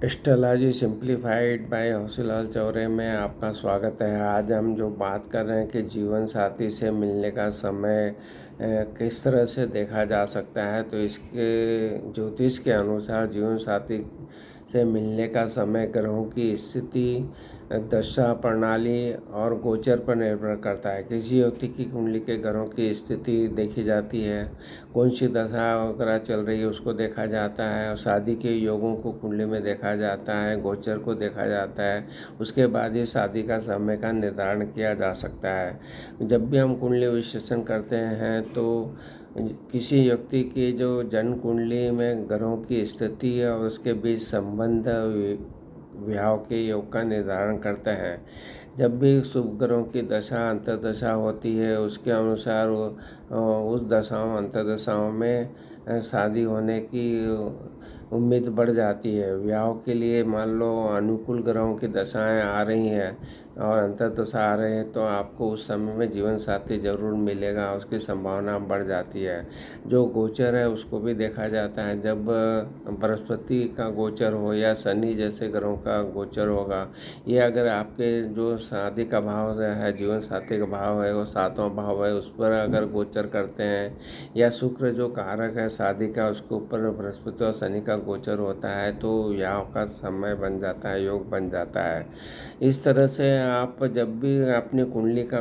Astrology simplified bye हौसीलाल Chaure में आपका स्वागत है। आज हम जो बात कर रहे हैं कि जीवन साथी से मिलने का समय किस तरह से देखा जा सकता है। तो इसके ज्योतिष के अनुसार जीवन साथी से मिलने का समय ग्रहों की स्थिति, दशा प्रणाली और गोचर पर निर्भर करता है। किसी व्यक्ति की कुंडली के ग्रहों की स्थिति देखी जाती है, कौन सी दशा वगैरह चल रही है उसको देखा जाता है, और शादी के योगों को कुंडली में देखा जाता है, गोचर को देखा जाता है। उसके बाद ही शादी का समय का निर्धारण किया जा सकता है। जब भी हम कुंडली विश्लेषण करते हैं तो किसी व्यक्ति की जो जन्म कुंडली में ग्रहों की स्थिति है और उसके बीच संबंध विवाह के योग का निर्धारण करते हैं। जब भी शुभ ग्रहों की दशा अंतर्दशा होती है उसके अनुसार उस दशाओं अंतर्दशाओं में शादी होने की उम्मीद बढ़ जाती है। विवाह के लिए मान लो अनुकूल ग्रहों की दशाएं आ रही हैं और अंतर्दशा आ रहे हैं तो आपको उस समय में जीवन साथी ज़रूर मिलेगा, उसकी संभावना बढ़ जाती है। जो गोचर है उसको भी देखा जाता है। जब बृहस्पति का गोचर हो या शनि जैसे ग्रहों का गोचर होगा, ये अगर आपके जो शादी का भाव है, जीवन साथी का भाव है, वो 7वां भाव है, उस पर अगर गोचर करते हैं, या शुक्र जो कारक है शादी का उसके ऊपर बृहस्पति और शनि का गोचर होता है तो विवाह का समय बन जाता है, योग बन जाता है। इस तरह से आप जब भी अपनी कुंडली का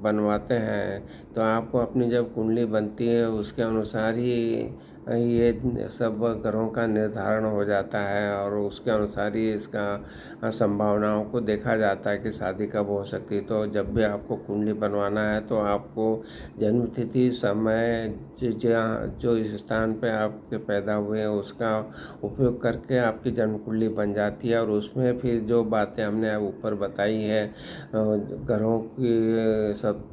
बनवाते हैं तो आपको अपनी जब कुंडली बनती है उसके अनुसार ही ये सब ग्रहों का निर्धारण हो जाता है और उसके अनुसार ही इसका संभावनाओं को देखा जाता है कि शादी कब हो सकती है। तो जब भी आपको कुंडली बनवाना है तो आपको जन्म तिथि, समय, जो इस स्थान पे आपके पैदा हुए हैं उसका उपयोग करके आपकी जन्म कुंडली बन जाती है। और उसमें फिर जो बातें हमने ऊपर बताई है, ग्रहों की सब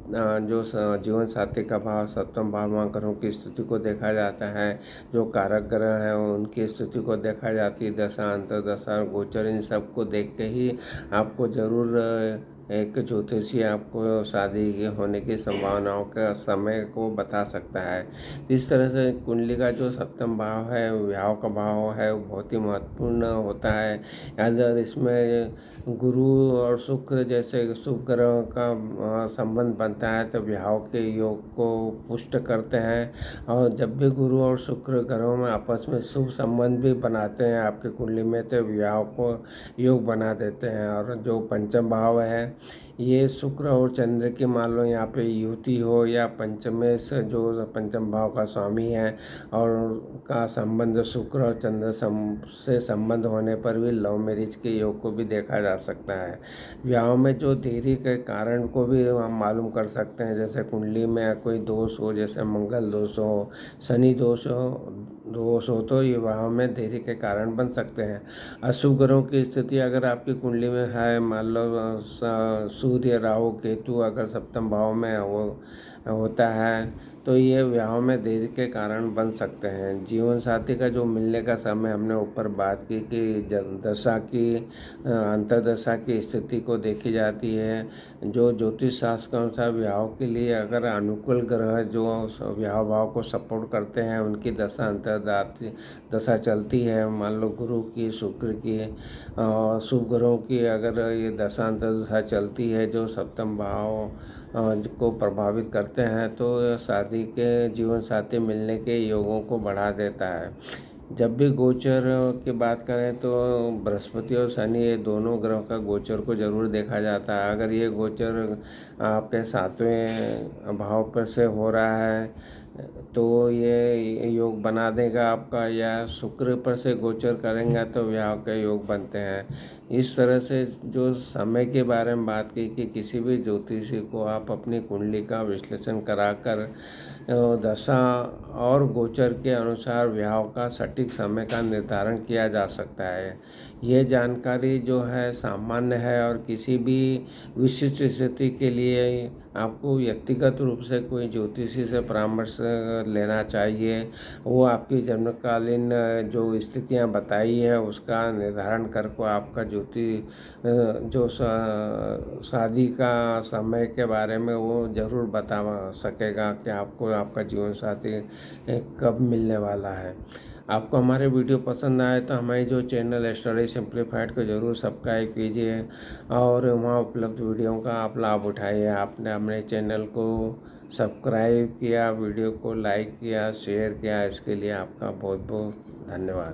जो जीवन साथी का भाव 7वां भाव, वहाँ ग्रहों की स्थिति को देखा जाता है। जो कारक ग्रह हैं उनकी स्थिति को देखा जाती है, दशा अंतर्दशा गोचर, इन सब को देख के ही आपको ज़रूर एक ज्योतिषी आपको शादी होने की संभावनाओं का समय को बता सकता है। इस तरह से कुंडली का जो 7वां भाव है, विवाह का भाव है, वो बहुत ही महत्वपूर्ण होता है। अगर इसमें गुरु और शुक्र जैसे शुभ ग्रहों का संबंध बनता है तो विवाह के योग को पुष्ट करते हैं। और जब भी गुरु और शुक्र ग्रहों में आपस में शुभ संबंध भी बनाते हैं आपकी कुंडली में तो विवाह को योग बना देते हैं। और जो पंचम भाव है, ये शुक्र और चंद्र की मान लो यहाँ पे युति हो या पंचमेश जो पंचम भाव का स्वामी है और का संबंध शुक्र और चंद्र से संबंध होने पर भी लव मैरिज के योग को भी देखा जा सकता है। विवाह में जो देरी के कारण को भी हम मालूम कर सकते हैं। जैसे कुंडली में कोई दोष हो, जैसे मंगल दोष हो, शनि दोष हो तो विवाह में देरी के कारण बन सकते हैं। अशुभ ग्रहों की स्थिति अगर आपकी कुंडली में है, मान लो सूर्य, राहु, केतु अगर 7वें भाव में होता है तो ये विवाह में देरी के कारण बन सकते हैं। जीवन साथी का जो मिलने का समय हमने ऊपर बात की कि दशा की अंतर्दशा की स्थिति को देखी जाती है। जो ज्योतिष शास्त्र के अनुसार विवाह के लिए अगर अनुकूल ग्रह जो विवाह भाव को सपोर्ट करते हैं उनकी दशा दशा चलती है, मान लो गुरु की, शुक्र की और शुभ ग्रहों की अगर ये दशा अंतर्दशा चलती है जो 7वें भाव को प्रभावित करते हैं तो शादी के जीवन साथी मिलने के योगों को बढ़ा देता है। जब भी गोचर की बात करें तो बृहस्पति और शनि ये दोनों ग्रहों का गोचर को ज़रूर देखा जाता है। अगर ये गोचर आपके 7वें भाव पर से हो रहा है तो ये योग बना देगा आपका, या शुक्र पर से गोचर करेंगे तो विवाह के योग बनते हैं। इस तरह से जो समय के बारे में बात की कि किसी भी ज्योतिषी को आप अपनी कुंडली का विश्लेषण कराकर दशा और गोचर के अनुसार विवाह का सटीक समय का निर्धारण किया जा सकता है। ये जानकारी जो है सामान्य है और किसी भी विशिष्ट स्थिति के लिए आपको व्यक्तिगत रूप से कोई ज्योतिषी से परामर्श लेना चाहिए। वो आपकी जन्मकालीन जो स्थितियां बताई है उसका निर्धारण करके आपका जो शादी का समय के बारे में वो ज़रूर बता सकेगा कि आपको आपका जीवन साथी कब मिलने वाला है। आपको हमारे वीडियो पसंद आए तो हमारे जो चैनल स्टडी सिंप्लीफाइड को ज़रूर सब्सक्राइब कीजिए और वहाँ उपलब्ध वीडियो का आप लाभ उठाइए। आपने हमारे चैनल को सब्सक्राइब किया, वीडियो को लाइक किया, शेयर किया, इसके लिए आपका बहुत बहुत धन्यवाद।